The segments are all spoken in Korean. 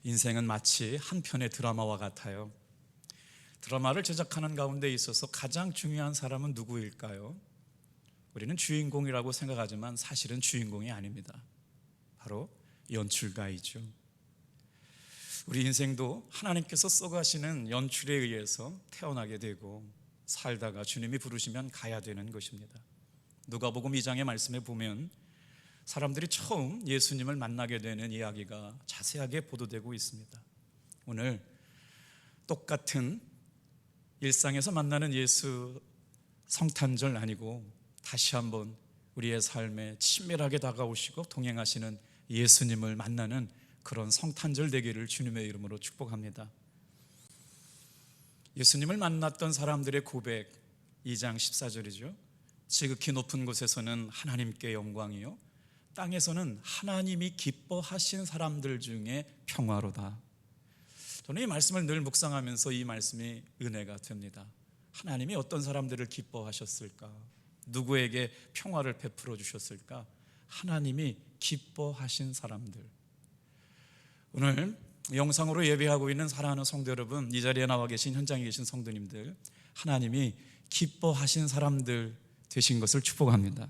인생은 마치 한 편의 드라마와 같아요. 드라마를 제작하는 가운데 있어서 가장 중요한 사람은 누구일까요? 우리는 주인공이라고 생각하지만 사실은 주인공이 아닙니다. 바로 연출가이죠. 우리 인생도 하나님께서 써가시는 연출에 의해서 태어나게 되고 살다가 주님이 부르시면 가야 되는 것입니다. 누가복음 2장의 말씀에 보면 사람들이 처음 예수님을 만나게 되는 이야기가 자세하게 보도되고 있습니다. 오늘 똑같은 일상에서 만나는 예수 성탄절 아니고 다시 한번 우리의 삶에 친밀하게 다가오시고 동행하시는 예수님을 만나는 그런 성탄절 되기를 주님의 이름으로 축복합니다. 예수님을 만났던 사람들의 고백 2장 14절이죠. 지극히 높은 곳에서는 하나님께 영광이요 땅에서는 하나님이 기뻐하신 사람들 중에 평화로다. 저는 이 말씀을 늘 묵상하면서 이 말씀이 은혜가 됩니다. 하나님이 어떤 사람들을 기뻐하셨을까? 누구에게 평화를 베풀어 주셨을까? 하나님이 기뻐하신 사람들. 오늘 영상으로 예배하고 있는 사랑하는 성도 여러분, 이 자리에 나와 계신 현장에 계신 성도님들, 하나님이 기뻐하신 사람들 되신 것을 축복합니다.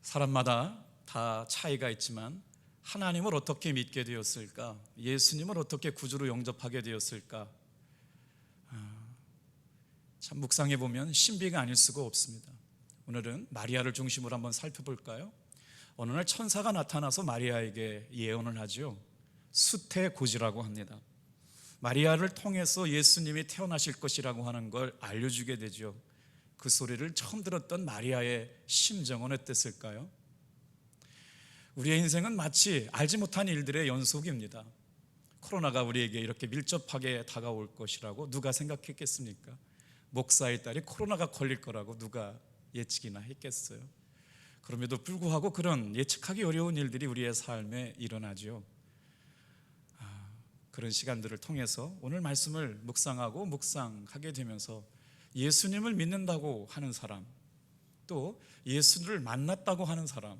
사람마다 다 차이가 있지만 하나님을 어떻게 믿게 되었을까? 예수님을 어떻게 구주로 영접하게 되었을까? 참 묵상해 보면 신비가 아닐 수가 없습니다. 오늘은 마리아를 중심으로 한번 살펴볼까요? 어느 날 천사가 나타나서 마리아에게 예언을 하죠. 수태고지라고 합니다. 마리아를 통해서 예수님이 태어나실 것이라고 하는 걸 알려주게 되죠. 그 소리를 처음 들었던 마리아의 심정은 어땠을까요? 우리의 인생은 마치 알지 못한 일들의 연속입니다. 코로나가 우리에게 이렇게 밀접하게 다가올 것이라고 누가 생각했겠습니까? 목사의 딸이 코로나가 걸릴 거라고 누가 예측이나 했겠어요? 그럼에도 불구하고 그런 예측하기 어려운 일들이 우리의 삶에 일어나죠. 그런 시간들을 통해서 오늘 말씀을 묵상하게 되면서 예수님을 믿는다고 하는 사람, 또 예수를 만났다고 하는 사람,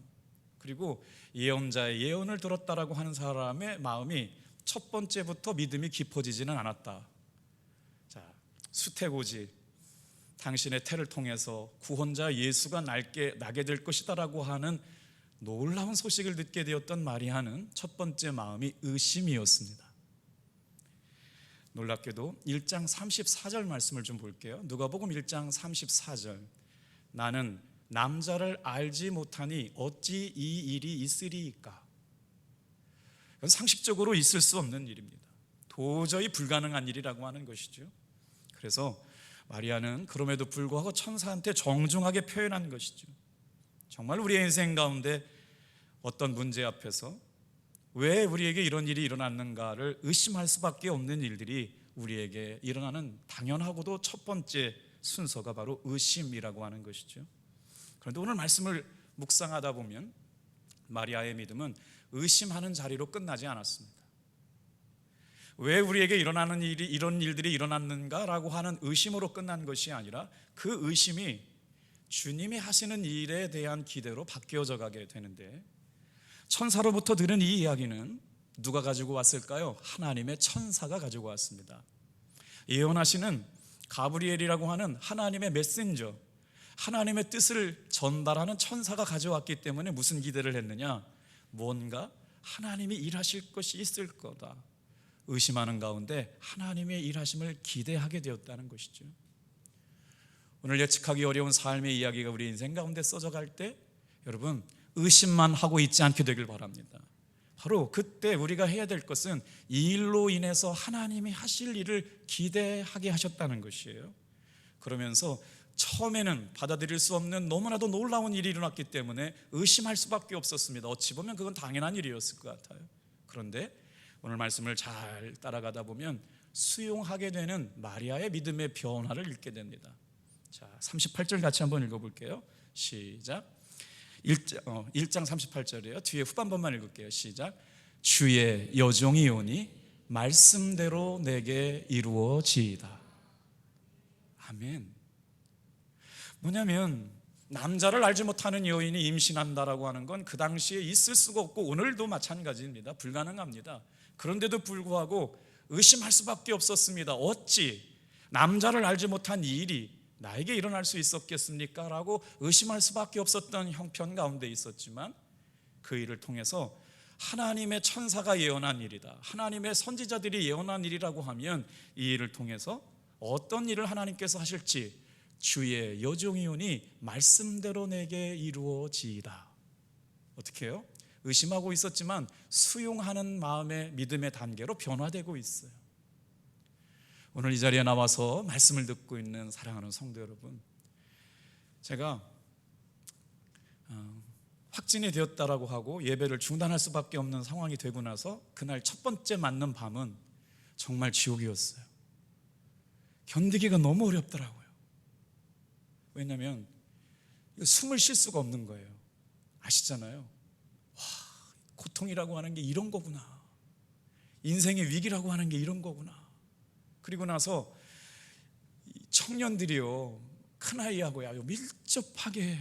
그리고 예언자의 예언을 들었다라고 하는 사람의 마음이 첫 번째부터 믿음이 깊어지지는 않았다. 자, 수태고지, 당신의 태를 통해서 구원자 예수가 나게 될 것이다라고 하는 놀라운 소식을 듣게 되었던 마리아는 첫 번째 마음이 의심이었습니다. 놀랍게도 1장 34절 말씀을 좀 볼게요. 누가복음 1장 34절. 나는 남자를 알지 못하니 어찌 이 일이 있으리이까? 이건 상식적으로 있을 수 없는 일입니다. 도저히 불가능한 일이라고 하는 것이죠. 그래서 마리아는 그럼에도 불구하고 천사한테 정중하게 표현한 것이죠. 정말 우리의 인생 가운데 어떤 문제 앞에서 왜 우리에게 이런 일이 일어났는가를 의심할 수밖에 없는 일들이 우리에게 일어나는 당연하고도 첫 번째 순서가 바로 의심이라고 하는 것이죠. 그런데 오늘 말씀을 묵상하다 보면 마리아의 믿음은 의심하는 자리로 끝나지 않았습니다. 왜 우리에게 이런 일들이 일어났는가라고 하는 의심으로 끝난 것이 아니라 그 의심이 주님이 하시는 일에 대한 기대로 바뀌어져 가게 되는데, 천사로부터 들은 이 이야기는 누가 가지고 왔을까요? 하나님의 천사가 가지고 왔습니다. 예언하시는 가브리엘이라고 하는 하나님의 메신저, 하나님의 뜻을 전달하는 천사가 가져왔기 때문에 무슨 기대를 했느냐? 뭔가 하나님이 일하실 것이 있을 거다. 의심하는 가운데 하나님의 일하심을 기대하게 되었다는 것이죠. 오늘 예측하기 어려운 삶의 이야기가 우리 인생 가운데 써져 갈 때 여러분 의심만 하고 있지 않게 되길 바랍니다. 바로 그때 우리가 해야 될 것은 이 일로 인해서 하나님이 하실 일을 기대하게 하셨다는 것이에요. 그러면서 처음에는 받아들일 수 없는 너무나도 놀라운 일이 일어났기 때문에 의심할 수밖에 없었습니다. 어찌 보면 그건 당연한 일이었을 것 같아요. 그런데 오늘 말씀을 잘 따라가다 보면 수용하게 되는 마리아의 믿음의 변화를 읽게 됩니다. 자, 38절 같이 한번 읽어볼게요. 시작. 1장 38절이에요. 뒤에 후반번만 읽을게요. 시작. 주의 여종이 오니 말씀대로 내게 이루어지이다. 아멘. 뭐냐면 남자를 알지 못하는 여인이 임신한다라고 하는 건 그 당시에 있을 수가 없고 오늘도 마찬가지입니다. 불가능합니다. 그런데도 불구하고 의심할 수밖에 없었습니다. 어찌 남자를 알지 못한 이 일이 나에게 일어날 수 있었겠습니까? 라고 의심할 수밖에 없었던 형편 가운데 있었지만 그 일을 통해서 하나님의 천사가 예언한 일이다, 하나님의 선지자들이 예언한 일이라고 하면 이 일을 통해서 어떤 일을 하나님께서 하실지 주의 여종이오니 말씀대로 내게 이루어지이다. 어떻게 해요? 의심하고 있었지만 수용하는 마음의 믿음의 단계로 변화되고 있어요. 오늘 이 자리에 나와서 말씀을 듣고 있는 사랑하는 성도 여러분, 제가 확진이 되었다라고 하고 예배를 중단할 수밖에 없는 상황이 되고 나서 그날 첫 번째 맞는 밤은 정말 지옥이었어요. 견디기가 너무 어렵더라고요. 왜냐하면 숨을 쉴 수가 없는 거예요. 아시잖아요. 와, 고통이라고 하는 게 이런 거구나, 인생의 위기라고 하는 게 이런 거구나. 그리고 나서 청년들이요, 큰아이하고요 밀접하게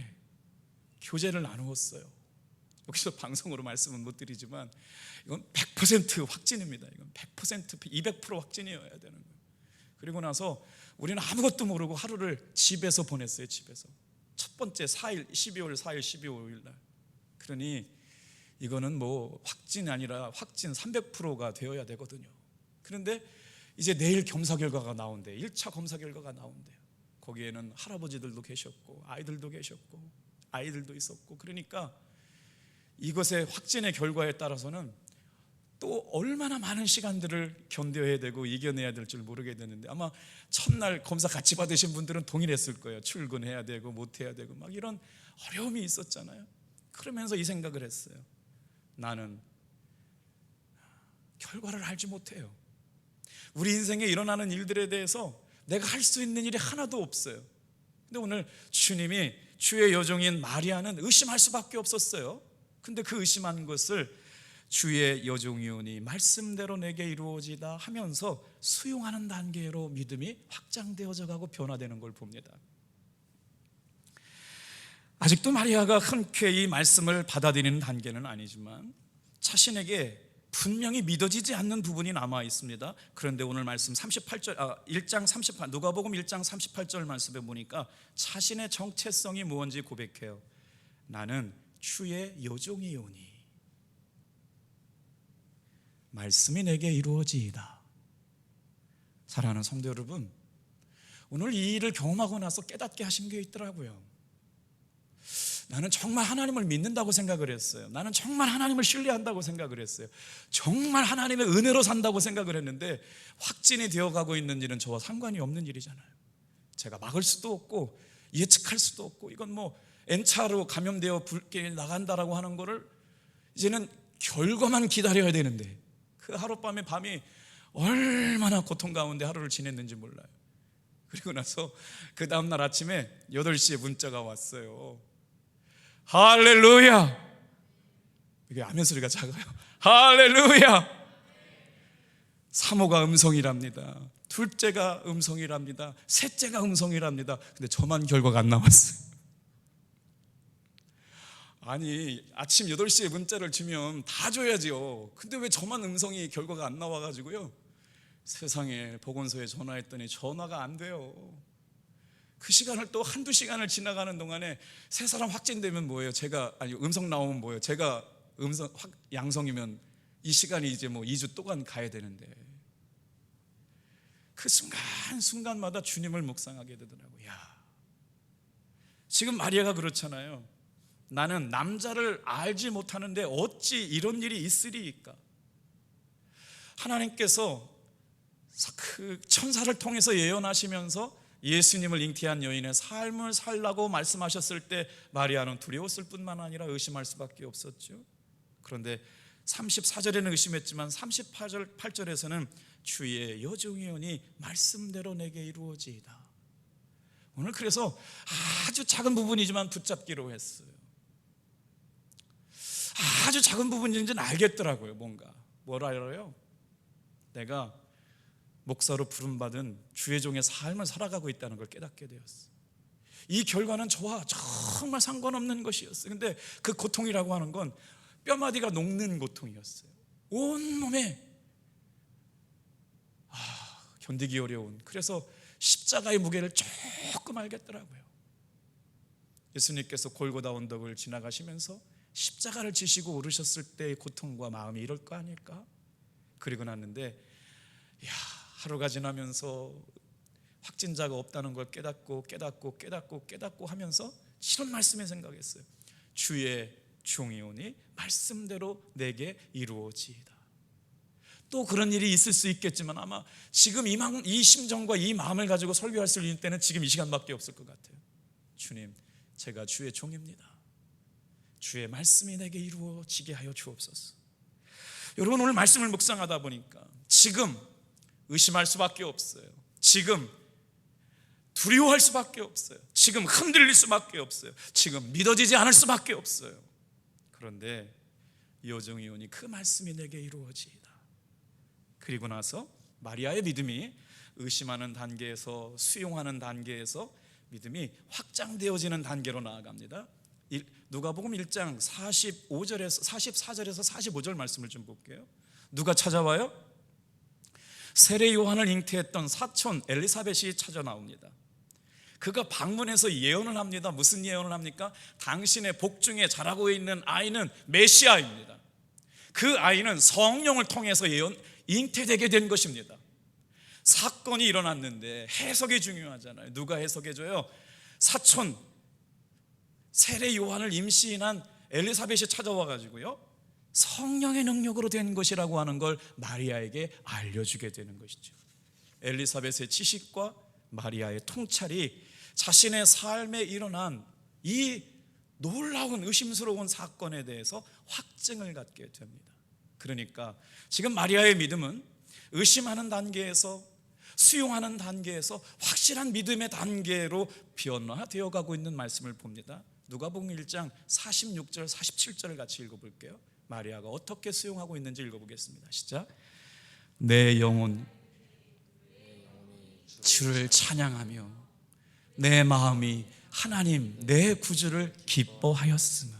교제를 나누었어요. 여기서 방송으로 말씀은 못 드리지만 이건 100% 확진입니다. 이건 100%, 200% 확진이어야 되는 거예요. 그리고 나서 우리는 아무것도 모르고 하루를 집에서 보냈어요. 집에서 첫 번째 4일, 12월 4일, 12월 5일 날. 그러니 이거는 뭐 확진이 아니라 확진 300%가 되어야 되거든요. 그런데 이제 내일 검사 결과가 나온대. 1차 검사 결과가 나온대요. 거기에는 할아버지들도 계셨고 아이들도 계셨고 아이들도 있었고, 그러니까 이것의 확진의 결과에 따라서는 또 얼마나 많은 시간들을 견뎌야 되고 이겨내야 될 줄 모르게 되는데, 아마 첫날 검사 같이 받으신 분들은 동일했을 거예요. 출근해야 되고 못해야 되고 막 이런 어려움이 있었잖아요. 그러면서 이 생각을 했어요. 나는 결과를 알지 못해요. 우리 인생에 일어나는 일들에 대해서 내가 할 수 있는 일이 하나도 없어요. 근데 오늘 주님이 주의 여종인 마리아는 의심할 수밖에 없었어요. 근데 그 의심한 것을 주의 여종이오니 말씀대로 내게 이루어지다 하면서 수용하는 단계로 믿음이 확장되어져 가고 변화되는 걸 봅니다. 아직도 마리아가 흔쾌히 말씀을 받아들이는 단계는 아니지만 자신에게 분명히 믿어지지 않는 부분이 남아 있습니다. 그런데 오늘 말씀 1장 38, 누가복음 1장 38절 말씀에 보니까 자신의 정체성이 무엇인지 고백해요. 나는 주의 여종이오니 말씀이 내게 이루어지이다. 사랑하는 성도 여러분, 오늘 이 일을 경험하고 나서 깨닫게 하신 게 있더라고요. 나는 정말 하나님을 믿는다고 생각을 했어요. 나는 정말 하나님을 신뢰한다고 생각을 했어요. 정말 하나님의 은혜로 산다고 생각을 했는데 확진이 되어가고 있는 일은 저와 상관이 없는 일이잖아요. 제가 막을 수도 없고 예측할 수도 없고, 이건 뭐 N차로 감염되어 불길에 나간다라고 하는 거를 이제는 결과만 기다려야 되는데 그 하룻밤의 밤이 얼마나 고통 가운데 하루를 지냈는지 몰라요. 그리고 나서 그 다음날 아침에 8시에 문자가 왔어요. 할렐루야. 이게 아멘 소리가 작아요. 할렐루야. 3호가 음성이랍니다. 둘째가 음성이랍니다. 셋째가 음성이랍니다. 근데 저만 결과가 안 나왔어요. 아니, 아침 8시에 문자를 주면 다 줘야죠. 근데 왜 저만 음성이 결과가 안 나와가지고요, 세상에 보건소에 전화했더니 전화가 안 돼요. 그 시간을 또 한두 시간을 지나가는 동안에 세 사람 확진되면 뭐예요? 음성 나오면 뭐예요? 제가 양성이면 이 시간이 이제 뭐 2주 동안 가야 되는데, 그 순간마다 주님을 묵상하게 되더라고요. 지금 마리아가 그렇잖아요. 나는 남자를 알지 못하는데 어찌 이런 일이 있으리이까. 하나님께서 그 천사를 통해서 예언하시면서 예수님을 잉태한 여인의 삶을 살라고 말씀하셨을 때 마리아는 두려웠을 뿐만 아니라 의심할 수밖에 없었죠. 그런데 34절에는 의심했지만 38절에서는 주의 여종이오니 말씀대로 내게 이루어지이다. 오늘 그래서 아주 작은 부분이지만 붙잡기로 했어요. 아주 작은 부분인지는 알겠더라고요. 뭘 알아요? 내가 목사로 부름받은 주의 종의 삶을 살아가고 있다는 걸 깨닫게 되었어요. 이 결과는 저와 정말 상관없는 것이었어요. 근데 그 고통이라고 하는 건 뼈마디가 녹는 고통이었어요. 온몸에 견디기 어려운, 그래서 십자가의 무게를 조금 알겠더라고요. 예수님께서 골고다 언덕을 지나가시면서 십자가를 지시고 오르셨을 때의 고통과 마음이 이럴 거 아닐까? 그리고 났는데 하루가 지나면서 확진자가 없다는 걸 깨닫고 하면서 이런 말씀에 생각했어요. 주의 종이오니 말씀대로 내게 이루어지이다. 또 그런 일이 있을 수 있겠지만 아마 지금 이 심정과 이 마음을 가지고 설교할 수 있는 때는 지금 이 시간밖에 없을 것 같아요. 주님, 제가 주의 종입니다. 주의 말씀이 내게 이루어지게 하여 주옵소서. 여러분, 오늘 말씀을 묵상하다 보니까 지금 의심할 수밖에 없어요. 지금 두려워할 수밖에 없어요. 지금 흔들릴 수밖에 없어요. 지금 믿어지지 않을 수밖에 없어요. 그런데 여종이 오니 그 말씀이 내게 이루어지이다. 그리고 나서 마리아의 믿음이 의심하는 단계에서 수용하는 단계에서 믿음이 확장되어지는 단계로 나아갑니다. 누가복음 1장 44절에서 45절 말씀을 좀 볼게요. 누가 찾아와요? 세례 요한을 잉태했던 사촌 엘리사벳이 찾아 나옵니다. 그가 방문해서 예언을 합니다. 무슨 예언을 합니까? 당신의 복중에 자라고 있는 아이는 메시아입니다. 그 아이는 성령을 통해서 잉태되게 된 것입니다. 사건이 일어났는데 해석이 중요하잖아요. 누가 해석해줘요? 사촌 세례 요한을 임신한 엘리사벳이 찾아와 가지고요, 성령의 능력으로 된 것이라고 하는 걸 마리아에게 알려주게 되는 것이죠. 엘리사벳의 지식과 마리아의 통찰이 자신의 삶에 일어난 이 놀라운 의심스러운 사건에 대해서 확증을 갖게 됩니다. 그러니까 지금 마리아의 믿음은 의심하는 단계에서 수용하는 단계에서 확실한 믿음의 단계로 변화되어 가고 있는 말씀을 봅니다. 누가복음 1장 46절 47절을 같이 읽어볼게요. 마리아가 어떻게 수용하고 있는지 읽어보겠습니다. 시작. 내 영혼 주를 찬양하며 내 마음이 하나님 내 구주를 기뻐하였으며.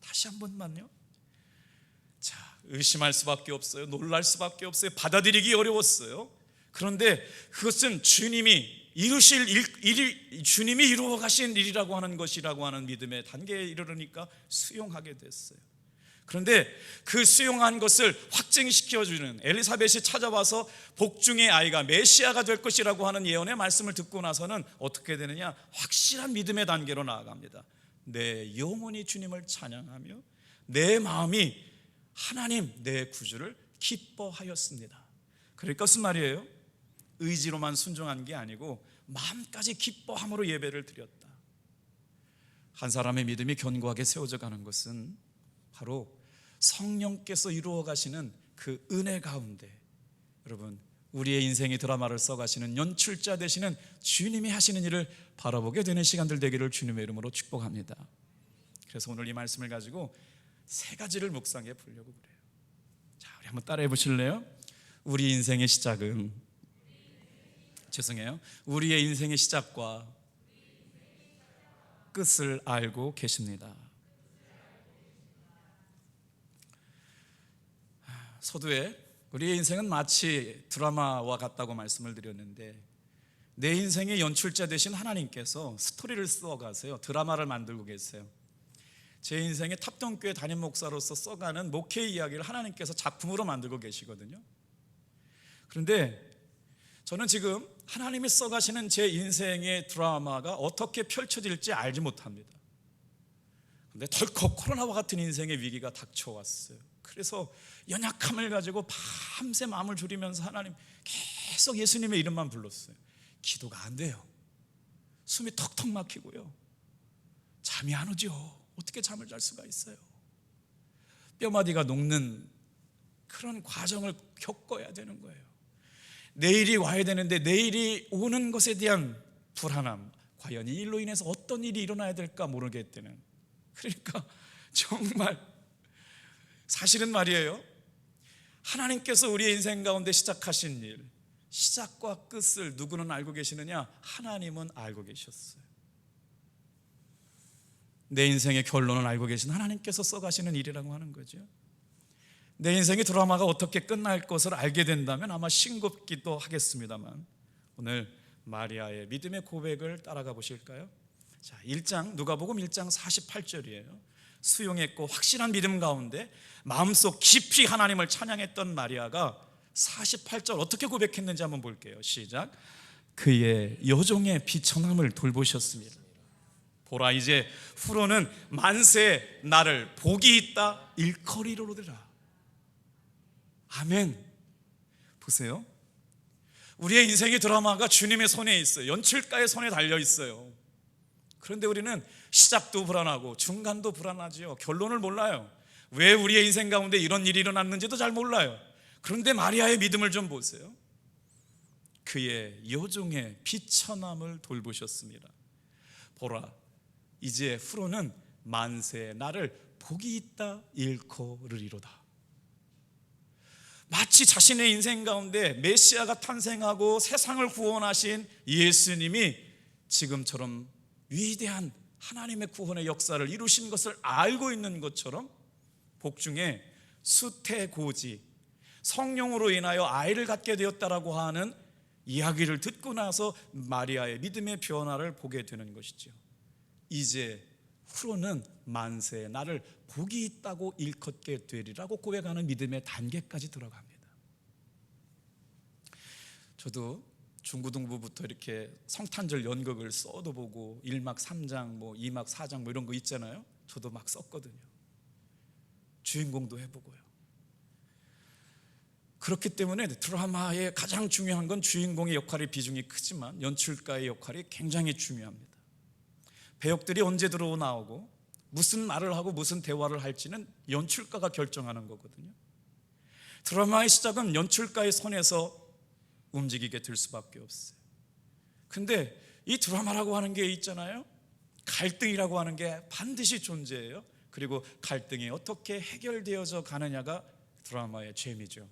다시 한 번만요. 자, 의심할 수밖에 없어요. 놀랄 수밖에 없어요. 받아들이기 어려웠어요. 그런데 그것은 주님이 주님이 이루어 가신 일이라고 하는 것이라고 하는 믿음의 단계에 이르르니까 수용하게 됐어요. 그런데 그 수용한 것을 확증시켜주는 엘리사벳이 찾아와서 복중의 아이가 메시아가 될 것이라고 하는 예언의 말씀을 듣고 나서는 어떻게 되느냐? 확실한 믿음의 단계로 나아갑니다. 내 영혼이 주님을 찬양하며 내 마음이 하나님 내 구주를 기뻐하였습니다. 그러니까 무슨 말이에요? 의지로만 순종한 게 아니고 마음까지 기뻐함으로 예배를 드렸다. 한 사람의 믿음이 견고하게 세워져 가는 것은 바로 성령께서 이루어 가시는 그 은혜 가운데, 여러분, 우리의 인생의 드라마를 써가시는 연출자 되시는 주님이 하시는 일을 바라보게 되는 시간들 되기를 주님의 이름으로 축복합니다. 그래서 오늘 이 말씀을 가지고 세 가지를 묵상해 보려고 그래요. 자, 우리 한번 따라해 보실래요? 우리 인생의 시작은, 우리의 인생의 시작과 끝을 알고 계십니다. 서두에 우리의 인생은 마치 드라마와 같다고 말씀을 드렸는데, 내 인생의 연출자 되신 하나님께서 스토리를 써가세요. 드라마를 만들고 계세요. 제 인생의 탑동교회 담임 목사로서 써가는 목회 이야기를 하나님께서 작품으로 만들고 계시거든요. 그런데 저는 지금 하나님이 써가시는 제 인생의 드라마가 어떻게 펼쳐질지 알지 못합니다. 그런데 덜컥 코로나와 같은 인생의 위기가 닥쳐왔어요. 그래서 연약함을 가지고 밤새 마음을 졸이면서 하나님 계속 예수님의 이름만 불렀어요. 기도가 안 돼요. 숨이 턱턱 막히고요. 잠이 안 오죠. 어떻게 잠을 잘 수가 있어요? 뼈마디가 녹는 그런 과정을 겪어야 되는 거예요. 내일이 와야 되는데 내일이 오는 것에 대한 불안함, 과연 이 일로 인해서 어떤 일이 일어나야 될까 모르겠다는, 그러니까 정말 사실은 말이에요, 하나님께서 우리의 인생 가운데 시작하신 일, 시작과 끝을 누구는 알고 계시느냐? 하나님은 알고 계셨어요. 내 인생의 결론을 알고 계신 하나님께서 써가시는 일이라고 하는 거죠. 내 인생의 드라마가 어떻게 끝날 것을 알게 된다면 아마 싱겁기도 하겠습니다만, 오늘 마리아의 믿음의 고백을 따라가 보실까요? 자, 누가복음 1장 48절이에요. 수용했고 확실한 믿음 가운데 마음속 깊이 하나님을 찬양했던 마리아가 48절 어떻게 고백했는지 한번 볼게요. 시작. 그의 여종의 비천함을 돌보셨습니다. 보라, 이제 후로는 만세 나를 복이 있다 일컬이로되라. 아멘. 보세요, 우리의 인생의 드라마가 주님의 손에 있어요. 연출가의 손에 달려 있어요. 그런데 우리는 시작도 불안하고 중간도 불안하지요. 결론을 몰라요. 왜 우리의 인생 가운데 이런 일이 일어났는지도 잘 몰라요. 그런데 마리아의 믿음을 좀 보세요. 그의 여종의 비천함을 돌보셨습니다. 보라, 이제 후로는 만세 나를 복이 있다 일컬으리로다. 마치 자신의 인생 가운데 메시아가 탄생하고 세상을 구원하신 예수님이 지금처럼 위대한 하나님의 구원의 역사를 이루신 것을 알고 있는 것처럼 복중에 수태고지, 성령으로 인하여 아이를 갖게 되었다라고 하는 이야기를 듣고 나서 마리아의 믿음의 변화를 보게 되는 것이죠. 이제 후로는 만세 나를 복이 있다고 일컫게 되리라고 고백하는 믿음의 단계까지 들어갑니다. 저도 중고등부부터 이렇게 성탄절 연극을 써도 보고 1막 3장, 2막 4장 이런 거 있잖아요. 저도 막 썼거든요. 주인공도 해보고요. 그렇기 때문에 드라마의 가장 중요한 건 주인공의 역할의 비중이 크지만 연출가의 역할이 굉장히 중요합니다. 배역들이 언제 나오고 무슨 말을 하고 무슨 대화를 할지는 연출가가 결정하는 거거든요. 드라마의 시작은 연출가의 손에서 움직이게 될 수밖에 없어요. 근데 이 드라마라고 하는 게 있잖아요. 갈등이라고 하는 게 반드시 존재해요. 그리고 갈등이 어떻게 해결되어져 가느냐가 드라마의 재미죠.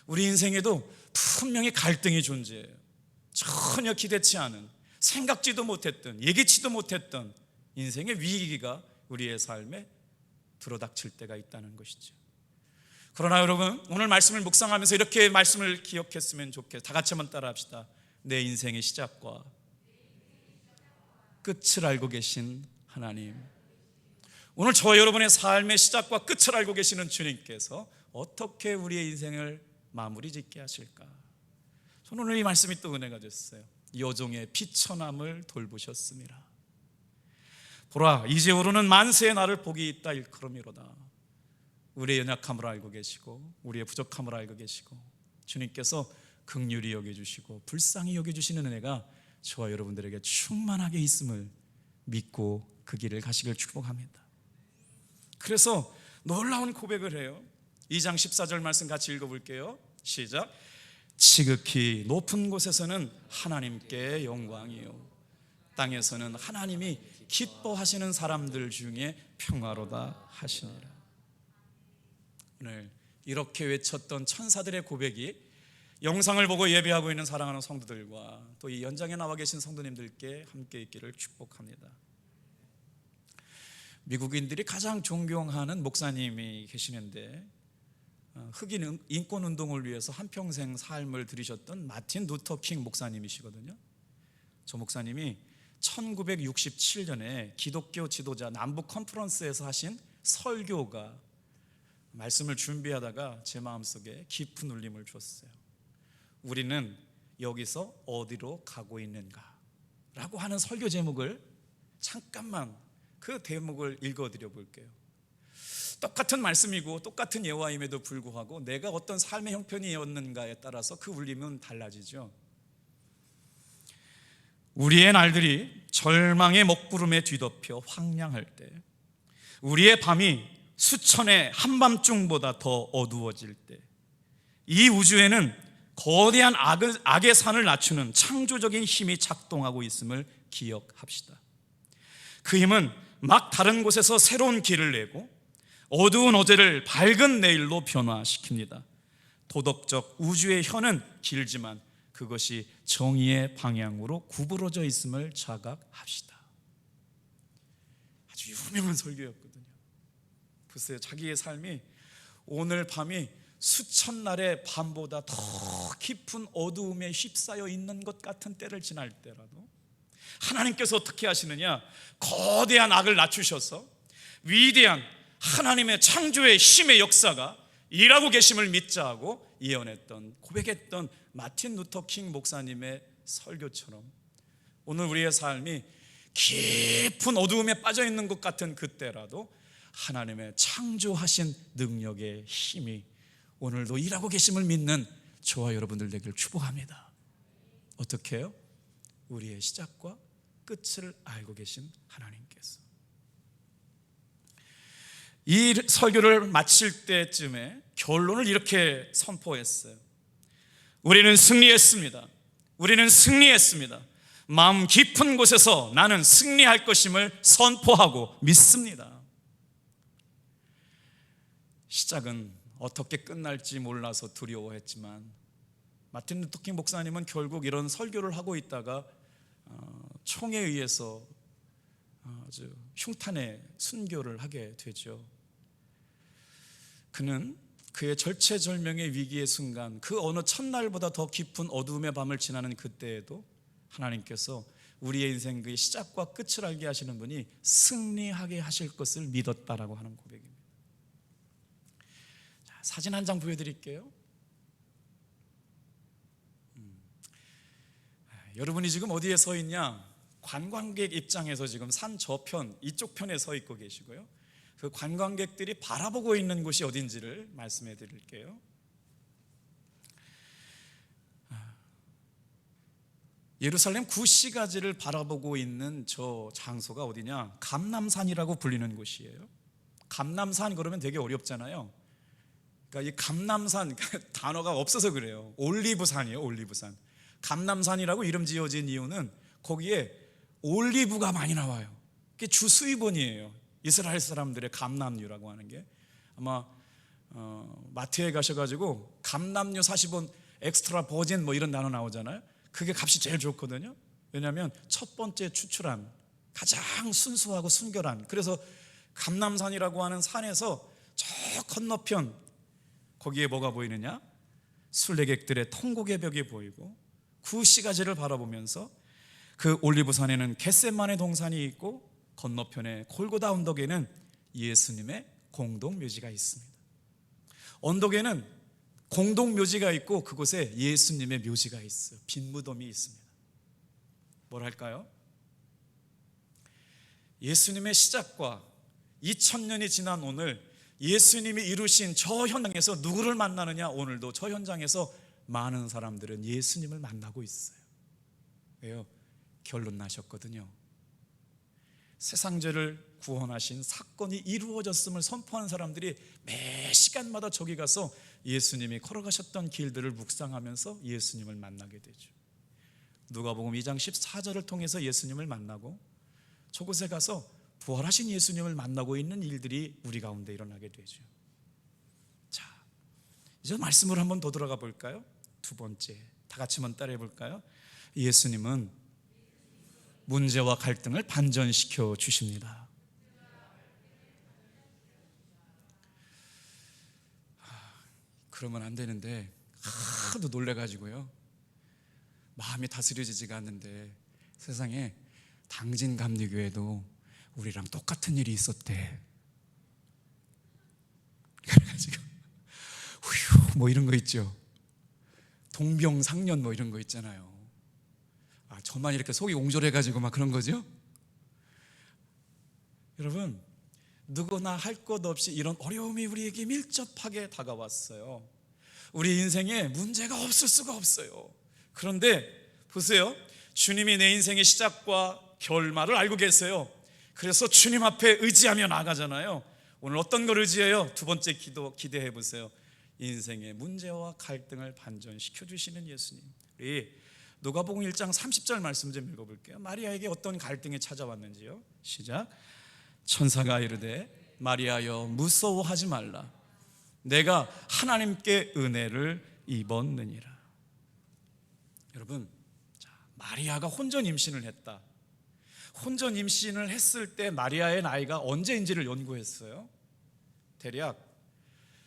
우리 인생에도 분명히 갈등이 존재해요. 전혀 기대치 않은, 생각지도 못했던, 예기치도 못했던 인생의 위기가 우리의 삶에 들어닥칠 때가 있다는 것이죠. 그러나 여러분, 오늘 말씀을 묵상하면서 이렇게 말씀을 기억했으면 좋겠어요. 다 같이 한번 따라합시다. 내 인생의 시작과 끝을 알고 계신 하나님, 오늘 저와 여러분의 삶의 시작과 끝을 알고 계시는 주님께서 어떻게 우리의 인생을 마무리 짓게 하실까? 저는 오늘 이 말씀이 또 은혜가 됐어요. 여종의 비천함을 돌보셨습니다. 보라, 이제 오르는 만세의 나를 복이 있다 일컬음이로다. 우리의 연약함을 알고 계시고 우리의 부족함을 알고 계시고 주님께서 긍휼히 여겨주시고 불쌍히 여겨주시는 은혜가 저와 여러분들에게 충만하게 있음을 믿고 그 길을 가시길 축복합니다. 그래서 놀라운 고백을 해요. 2장 14절 말씀 같이 읽어볼게요. 시작. 지극히 높은 곳에서는 하나님께 영광이요, 땅에서는 하나님이 기뻐하시는 사람들 중에 평화로다 하시니라. 오늘 이렇게 외쳤던 천사들의 고백이 영상을 보고 예배하고 있는 사랑하는 성도들과 또 이 현장에 나와 계신 성도님들께 함께 있기를 축복합니다. 미국인들이 가장 존경하는 목사님이 계시는데 흑인 인권 운동을 위해서 한평생 삶을 들이셨던 마틴 루터 킹 목사님이시거든요. 저 목사님이 1967년에 기독교 지도자 남북 컨퍼런스에서 하신 설교가 말씀을 준비하다가 제 마음속에 깊은 울림을 줬어요. 우리는 여기서 어디로 가고 있는가? 라고 하는 설교 제목을 잠깐만 그 대목을 읽어드려 볼게요. 똑같은 말씀이고 똑같은 예화임에도 불구하고 내가 어떤 삶의 형편이었는가에 따라서 그 울림은 달라지죠. 우리의 날들이 절망의 먹구름에 뒤덮여 황량할 때, 우리의 밤이 수천의 한밤중보다 더 어두워질 때, 이 우주에는 거대한 악의 산을 낮추는 창조적인 힘이 작동하고 있음을 기억합시다. 그 힘은 막 다른 곳에서 새로운 길을 내고 어두운 어제를 밝은 내일로 변화시킵니다. 도덕적 우주의 혀는 길지만 그것이 정의의 방향으로 구부러져 있음을 자각합시다. 아주 유명한 설교였거든요. 글쎄요, 자기의 삶이 오늘 밤이 수천 날의 밤보다 더 깊은 어두움에 휩싸여 있는 것 같은 때를 지날 때라도 하나님께서 어떻게 하시느냐, 거대한 악을 낮추셔서 위대한 하나님의 창조의 힘의 역사가 일하고 계심을 믿자 하고 예언했던, 고백했던 마틴 루터 킹 목사님의 설교처럼 오늘 우리의 삶이 깊은 어두움에 빠져 있는 것 같은 그때라도 하나님의 창조하신 능력의 힘이 오늘도 일하고 계심을 믿는 저와 여러분들 되기를 축복합니다. 어떻게 해요? 우리의 시작과 끝을 알고 계신 하나님께서. 이 설교를 마칠 때쯤에 결론을 이렇게 선포했어요. 우리는 승리했습니다. 우리는 승리했습니다. 마음 깊은 곳에서 나는 승리할 것임을 선포하고 믿습니다. 시작은 어떻게 끝날지 몰라서 두려워했지만 마틴 루터 킹 목사님은 결국 이런 설교를 하고 있다가 총에 의해서 아주 흉탄의 순교를 하게 되죠. 그는 그의 절체절명의 위기의 순간, 그 어느 첫날보다 더 깊은 어두움의 밤을 지나는 그때에도 하나님께서 우리의 인생 그 시작과 끝을 알게 하시는 분이 승리하게 하실 것을 믿었다라고 하는 고백입니다. 자, 사진 한 장 보여드릴게요. 여러분이 지금 어디에 서 있냐? 관광객 입장에서 지금 산 저편, 이쪽 편에 서 있고 계시고요. 그 관광객들이 바라보고 있는 곳이 어딘지를 말씀해 드릴게요. 예루살렘 구시가지를 바라보고 있는 저 장소가 어디냐? 감람산이라고 불리는 곳이에요. 감람산 그러면 되게 어렵잖아요. 그러니까 이 감람산 단어가 없어서 그래요. 올리브산이에요. 올리브산. 감람산이라고 이름 지어진 이유는 거기에 올리브가 많이 나와요. 그게 주 수입원이에요. 이스라엘 사람들의 감람류라고 하는 게. 아마 마트에 가셔가지고 감람류 40원 엑스트라 버진 뭐 이런 단어 나오잖아요. 그게 값이 제일 좋거든요. 왜냐하면 첫 번째 추출한 가장 순수하고 순결한, 그래서 감람산이라고 하는 산에서 저 건너편 거기에 뭐가 보이느냐? 순례객들의 통곡의 벽이 보이고 구시가지를 바라보면서 그 올리브산에는 겟세마네 동산이 있고 건너편에 골고다 언덕에는 예수님의 공동묘지가 있습니다. 언덕에는 공동묘지가 있고 그곳에 예수님의 묘지가 있어요. 빈 무덤이 있습니다. 뭐랄까요? 예수님의 시작과 2000년이 지난 오늘 예수님이 이루신 저 현장에서 누구를 만나느냐? 오늘도 저 현장에서 많은 사람들은 예수님을 만나고 있어요. 왜요? 결론 나셨거든요. 세상 죄를 구원하신 사건이 이루어졌음을 선포하는 사람들이 매 시간마다 저기 가서 예수님이 걸어가셨던 길들을 묵상하면서 예수님을 만나게 되죠. 누가복음 2장 14절을 통해서 예수님을 만나고 저곳에 가서 부활하신 예수님을 만나고 있는 일들이 우리 가운데 일어나게 되죠. 자, 이제 말씀으로 한번 더 들어가 볼까요? 두 번째, 다 같이 한번 따라해 볼까요? 예수님은 문제와 갈등을 반전시켜 주십니다. 그러면 안 되는데 하도 놀래가지고요 마음이 다스려지지가 않는데, 세상에 당진감리교회도 우리랑 똑같은 일이 있었대. 그래가지고 후휴 뭐 이런 거 있죠. 동병상련 뭐 이런 거 있잖아요. 저만 이렇게 속이 옹졸해가지고 막 그런 거죠? 여러분, 누구나 할 것 없이 이런 어려움이 우리에게 밀접하게 다가왔어요. 우리 인생에 문제가 없을 수가 없어요. 그런데 보세요, 주님이 내 인생의 시작과 결말을 알고 계세요. 그래서 주님 앞에 의지하며 나아가잖아요. 오늘 어떤 걸 의지해요? 두 번째 기대해 보세요. 인생의 문제와 갈등을 반전시켜 주시는 예수님. 우리 누가복음 1장 30절 말씀 좀 읽어볼게요. 마리아에게 어떤 갈등이 찾아왔는지요. 시작. 천사가 이르되 마리아여 무서워하지 말라. 내가 하나님께 은혜를 입었느니라. 여러분, 마리아가 혼전 임신을 했다. 혼전 임신을 했을 때 마리아의 나이가 언제인지를 연구했어요. 대략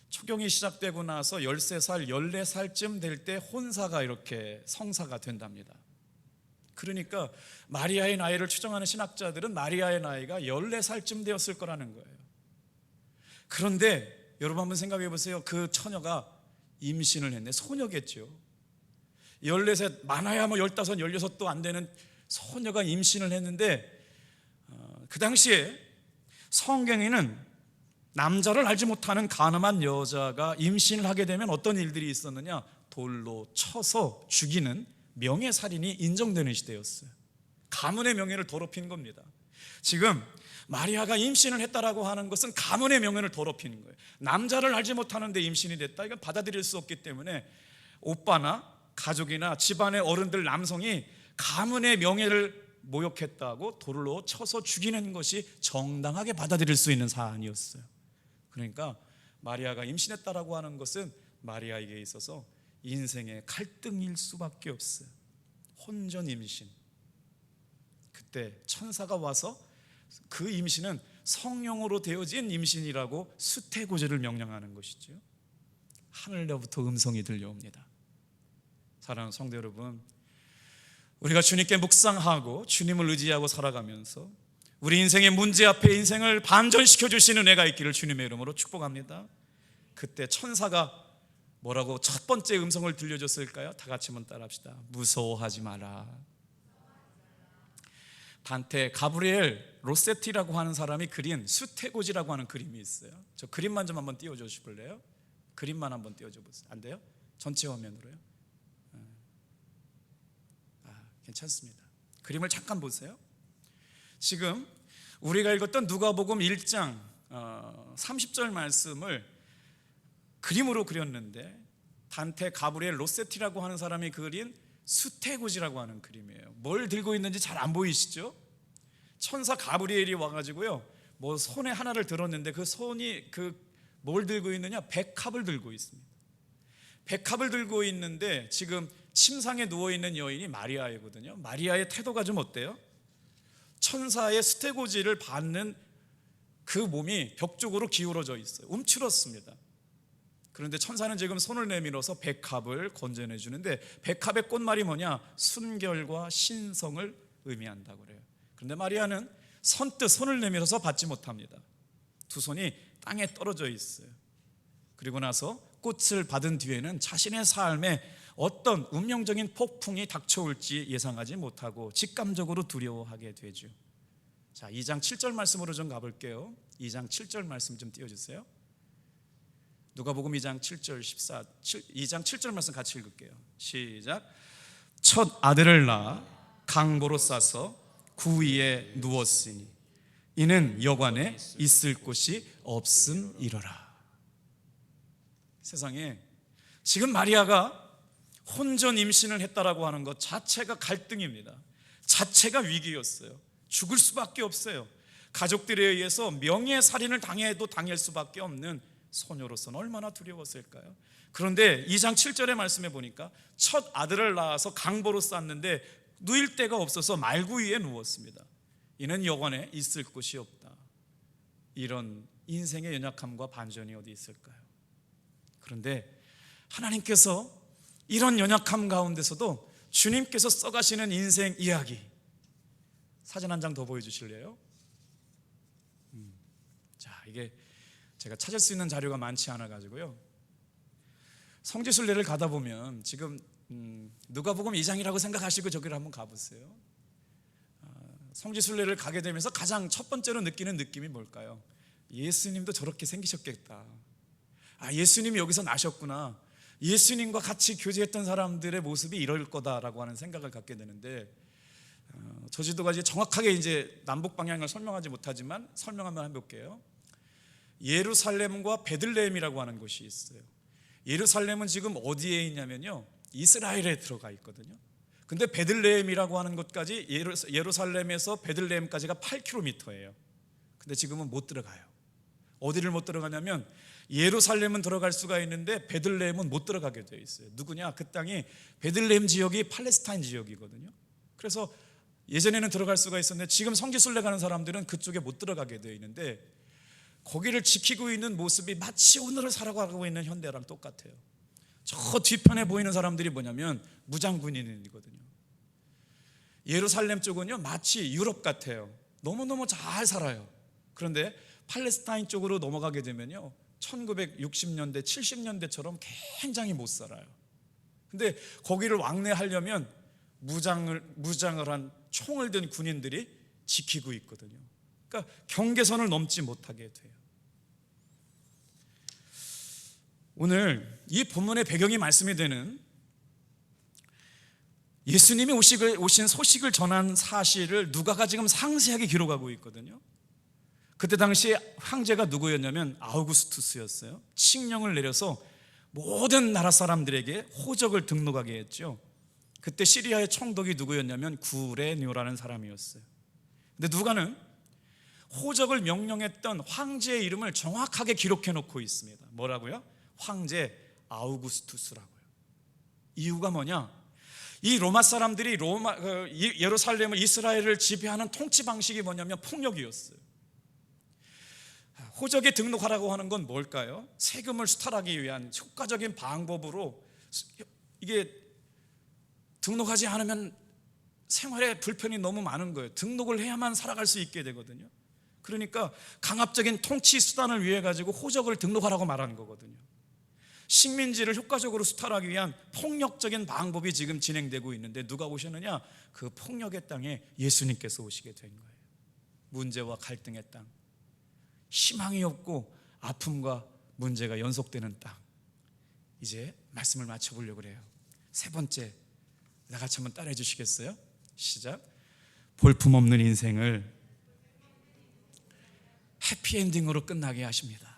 초경이 시작되고 나서 13살, 14살쯤 될 때 혼사가 이렇게 성사가 된답니다. 그러니까 마리아의 나이를 추정하는 신학자들은 마리아의 나이가 14살쯤 되었을 거라는 거예요. 그런데 여러분 한번 생각해 보세요. 그 처녀가 임신을 했네. 소녀겠죠. 14살, 많아야 뭐 15, 16도 안 되는 소녀가 임신을 했는데, 그 당시에 성경에는 남자를 알지 못하는 가늠한 여자가 임신을 하게 되면 어떤 일들이 있었느냐, 돌로 쳐서 죽이는 명예살인이 인정되는 시대였어요. 가문의 명예를 더럽힌 겁니다. 지금 마리아가 임신을 했다라고 하는 것은 가문의 명예를 더럽히는 거예요. 남자를 알지 못하는데 임신이 됐다, 이건 받아들일 수 없기 때문에 오빠나 가족이나 집안의 어른들, 남성이 가문의 명예를 모욕했다고 돌로 쳐서 죽이는 것이 정당하게 받아들일 수 있는 사안이었어요. 그러니까 마리아가 임신했다라고 하는 것은 마리아에게 있어서 인생의 갈등일 수밖에 없어요. 혼전 임신. 그때 천사가 와서 그 임신은 성령으로 되어진 임신이라고 수태고지를 명령하는 것이죠. 하늘로부터 음성이 들려옵니다. 사랑하는 성도 여러분, 우리가 주님께 묵상하고 주님을 의지하고 살아가면서 우리 인생의 문제 앞에 인생을 반전시켜 주시는 은혜가 있기를 주님의 이름으로 축복합니다. 그때 천사가 뭐라고 첫 번째 음성을 들려줬을까요? 다 같이 한번 따라합시다. 무서워하지 마라. 단테 가브리엘 로세티라고 하는 사람이 그린 수태고지라고 하는 그림이 있어요. 저 그림만 좀 한번 띄워줘 주실래요? 그림만 한번 띄워줘 보세요. 안 돼요? 전체 화면으로요? 괜찮습니다. 그림을 잠깐 보세요. 지금 우리가 읽었던 누가복음 1장 30절 말씀을 그림으로 그렸는데, 단테 가브리엘 로세티라고 하는 사람이 그린 수태고지라고 하는 그림이에요. 뭘 들고 있는지 잘 안 보이시죠? 천사 가브리엘이 와가지고요, 뭐 손에 하나를 들었는데 그 손이 뭘 들고 있느냐? 백합을 들고 있습니다. 백합을 들고 있는데 지금 침상에 누워있는 여인이 마리아이거든요. 마리아의 태도가 좀 어때요? 천사의 수태고지를 받는 그 몸이 벽 쪽으로 기울어져 있어요. 움츠렀습니다. 그런데 천사는 지금 손을 내밀어서 백합을 건져내 주는데, 백합의 꽃말이 뭐냐? 순결과 신성을 의미한다고 그래요. 그런데 마리아는 선뜻 손을 내밀어서 받지 못합니다. 두 손이 땅에 떨어져 있어요. 그리고 나서 꽃을 받은 뒤에는 자신의 삶에 어떤 운명적인 폭풍이 닥쳐올지 예상하지 못하고 직감적으로 두려워하게 되죠. 자, 2장 7절 말씀으로 좀 가볼게요. 2장 7절 말씀 좀 띄워주세요. 누가복음 2장 7절 2장 7절 말씀 같이 읽을게요. 시작. 첫 아들을 낳아 강보로 싸서 구 위에 누웠으니 이는 여관에 있을 곳이 없음이러라. 세상에 지금 마리아가 혼전 임신을 했다라고 하는 것 자체가 갈등입니다. 자체가 위기였어요. 죽을 수밖에 없어요. 가족들에 의해서 명예살인을 당해도 당할 수밖에 없는 소녀로서는 얼마나 두려웠을까요? 그런데 2장 7절의 말씀에 보니까 첫 아들을 낳아서 강보로 쌌는데 누일 데가 없어서 말구 위에 누웠습니다. 이는 여관에 있을 곳이 없다. 이런 인생의 연약함과 반전이 어디 있을까요? 그런데 하나님께서 이런 연약함 가운데서도 주님께서 써가시는 인생 이야기, 사진 한 장 더 보여주실래요? 자, 이게 제가 찾을 수 있는 자료가 많지 않아 가지고요, 성지순례를 가다 보면 지금 누가복음 2장이라고 생각하시고 저기를 한번 가보세요. 성지순례를 가게 되면서 가장 첫 번째로 느끼는 느낌이 뭘까요? 예수님도 저렇게 생기셨겠다. 예수님이 여기서 나셨구나. 예수님과 같이 교제했던 사람들의 모습이 이럴 거다라고 하는 생각을 갖게 되는데, 저 지도가 이제 정확하게 이제 남북 방향을 설명하지 못하지만 설명 한번 해볼게요. 예루살렘과 베들레헴이라고 하는 곳이 있어요. 예루살렘은 지금 어디에 있냐면요, 이스라엘에 들어가 있거든요. 근데 베들레헴이라고 하는 곳까지, 예루살렘에서 베들레헴까지가 8km예요. 근데 지금은 못 들어가요. 어디를 못 들어가냐면 예루살렘은 들어갈 수가 있는데 베들레헴은 못 들어가게 되어 있어요. 누구냐? 그 땅이 베들레헴 지역이 팔레스타인 지역이거든요. 그래서 예전에는 들어갈 수가 있었는데 지금 성지순례 가는 사람들은 그쪽에 못 들어가게 되어 있는데, 거기를 지키고 있는 모습이 마치 오늘을 살아가고 있는 현대랑 똑같아요. 저 뒤편에 보이는 사람들이 뭐냐면 무장군인이거든요. 예루살렘 쪽은요 마치 유럽 같아요. 너무너무 잘 살아요. 그런데 팔레스타인 쪽으로 넘어가게 되면요 1960년대 70년대처럼 굉장히 못 살아요. 근데 거기를 왕래하려면 무장을 한 총을 든 군인들이 지키고 있거든요. 그러니까 경계선을 넘지 못하게 돼요. 오늘 이 본문의 배경이 말씀이 되는 예수님이 오신 소식을 전한 사실을 누가가 지금 상세하게 기록하고 있거든요. 그때 당시 황제가 누구였냐면 아우구스투스였어요. 칙령을 내려서 모든 나라 사람들에게 호적을 등록하게 했죠. 그때 시리아의 총독이 누구였냐면 구레뇨라는 사람이었어요. 근데 누가는 호적을 명령했던 황제의 이름을 정확하게 기록해 놓고 있습니다. 뭐라고요? 황제 아우구스투스라고요. 이유가 뭐냐? 이 로마 사람들이 예루살렘을, 이스라엘을 지배하는 통치 방식이 뭐냐면 폭력이었어요. 호적에 등록하라고 하는 건 뭘까요? 세금을 수탈하기 위한 효과적인 방법으로, 이게 등록하지 않으면 생활에 불편이 너무 많은 거예요. 등록을 해야만 살아갈 수 있게 되거든요. 그러니까 강압적인 통치 수단을 위해 가지고 호적을 등록하라고 말하는 거거든요. 식민지를 효과적으로 수탈하기 위한 폭력적인 방법이 지금 진행되고 있는데 누가 오셨느냐? 그 폭력의 땅에 예수님께서 오시게 된 거예요. 문제와 갈등의 땅, 희망이 없고 아픔과 문제가 연속되는 땅. 이제 말씀을 맞춰보려고 그래요. 세 번째, 나같이 한번 따라해 주시겠어요? 시작. 볼품없는 인생을 해피엔딩으로 끝나게 하십니다.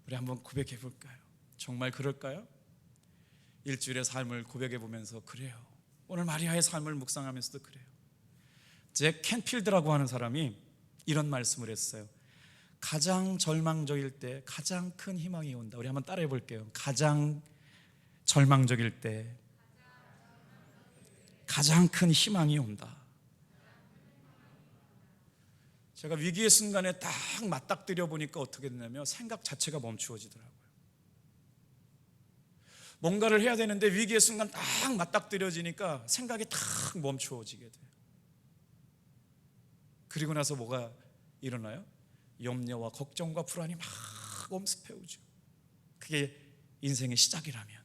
우리 한번 고백해 볼까요? 정말 그럴까요? 일주일의 삶을 고백해 보면서 그래요. 오늘 마리아의 삶을 묵상하면서도 그래요. 잭 캔필드라고 하는 사람이 이런 말씀을 했어요. 가장 절망적일 때 가장 큰 희망이 온다. 우리 한번 따라해 볼게요. 가장 절망적일 때 가장 큰 희망이 온다. 제가 위기의 순간에 딱 맞닥뜨려 보니까 어떻게 되냐면 생각 자체가 멈추어지더라고요. 뭔가를 해야 되는데 위기의 순간 딱 맞닥뜨려지니까 생각이 딱 멈추어지게 돼요. 그리고 나서 뭐가 일어나요? 염려와 걱정과 불안이 막 엄습해오죠. 그게 인생의 시작이라면,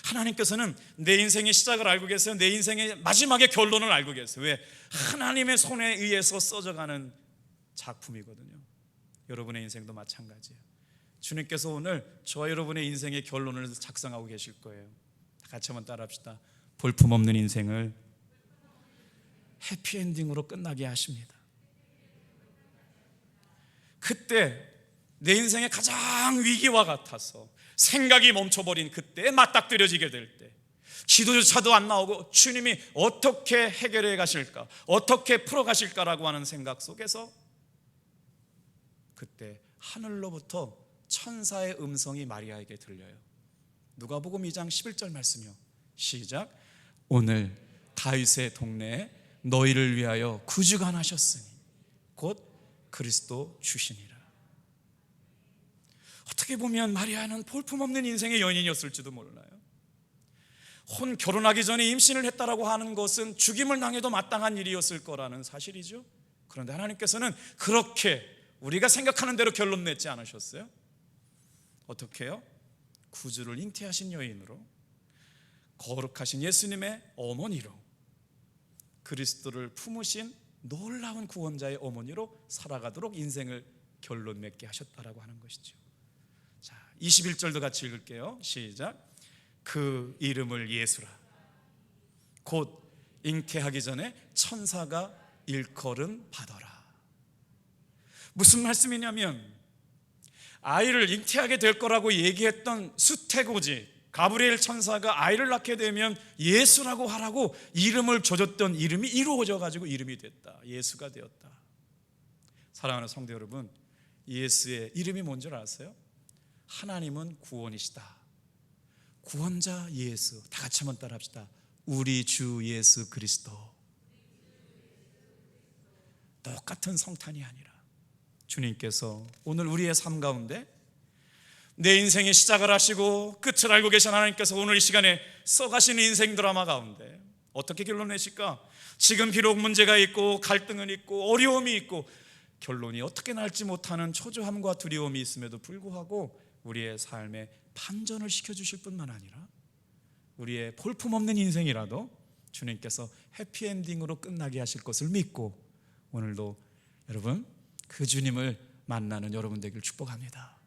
하나님께서는 내 인생의 시작을 알고 계세요. 내 인생의 마지막의 결론을 알고 계세요. 왜? 하나님의 손에 의해서 써져가는 작품이거든요. 여러분의 인생도 마찬가지예요. 주님께서 오늘 저와 여러분의 인생의 결론을 작성하고 계실 거예요. 같이 한번 따라합시다. 볼품없는 인생을 해피엔딩으로 끝나게 하십니다. 그때 내 인생의 가장 위기와 같아서 생각이 멈춰버린 그때에 맞닥뜨려지게 될 때, 기도조차도 안 나오고 주님이 어떻게 해결해 가실까, 어떻게 풀어 가실까라고 하는 생각 속에서 그때 하늘로부터 천사의 음성이 마리아에게 들려요. 누가복음 2장 11절 말씀이요. 시작. 오늘 다윗의 동네에 너희를 위하여 구주가 나셨으니 곧 그리스도 주시니라. 어떻게 보면 마리아는 볼품없는 인생의 여인이었을지도 몰라요. 결혼하기 전에 임신을 했다라고 하는 것은 죽임을 당해도 마땅한 일이었을 거라는 사실이죠. 그런데 하나님께서는 그렇게 우리가 생각하는 대로 결론 맺지 않으셨어요. 어떻게 해요? 구주를 잉태하신 여인으로, 거룩하신 예수님의 어머니로, 그리스도를 품으신 놀라운 구원자의 어머니로 살아가도록 인생을 결론 맺게 하셨다라고 하는 것이죠. 자, 21절도 같이 읽을게요. 시작. 그 이름을 예수라. 곧 잉태하기 전에 천사가 일컬음 받아라. 무슨 말씀이냐면 아이를 잉태하게 될 거라고 얘기했던 수태고지 가브리엘 천사가 아이를 낳게 되면 예수라고 하라고 이름을 줘줬던 이름이 이루어져 가지고 이름이 됐다. 예수가 되었다. 사랑하는 성도 여러분, 예수의 이름이 뭔지 아세요? 하나님은 구원이시다. 구원자 예수. 다 같이 한번 따라합시다. 우리 주 예수 그리스도. 똑같은 성탄이 아니라 주님께서 오늘 우리의 삶 가운데 내 인생의 시작을 하시고 끝을 알고 계신 하나님께서 오늘 이 시간에 써가시는 인생 드라마 가운데 어떻게 결론 내실까? 지금 비록 문제가 있고 갈등은 있고 어려움이 있고 결론이 어떻게 날지 못하는 초조함과 두려움이 있음에도 불구하고 우리의 삶에 반전을 시켜주실 뿐만 아니라 우리의 볼품없는 인생이라도 주님께서 해피엔딩으로 끝나게 하실 것을 믿고 오늘도 여러분 그 주님을 만나는 여러분 되길 축복합니다.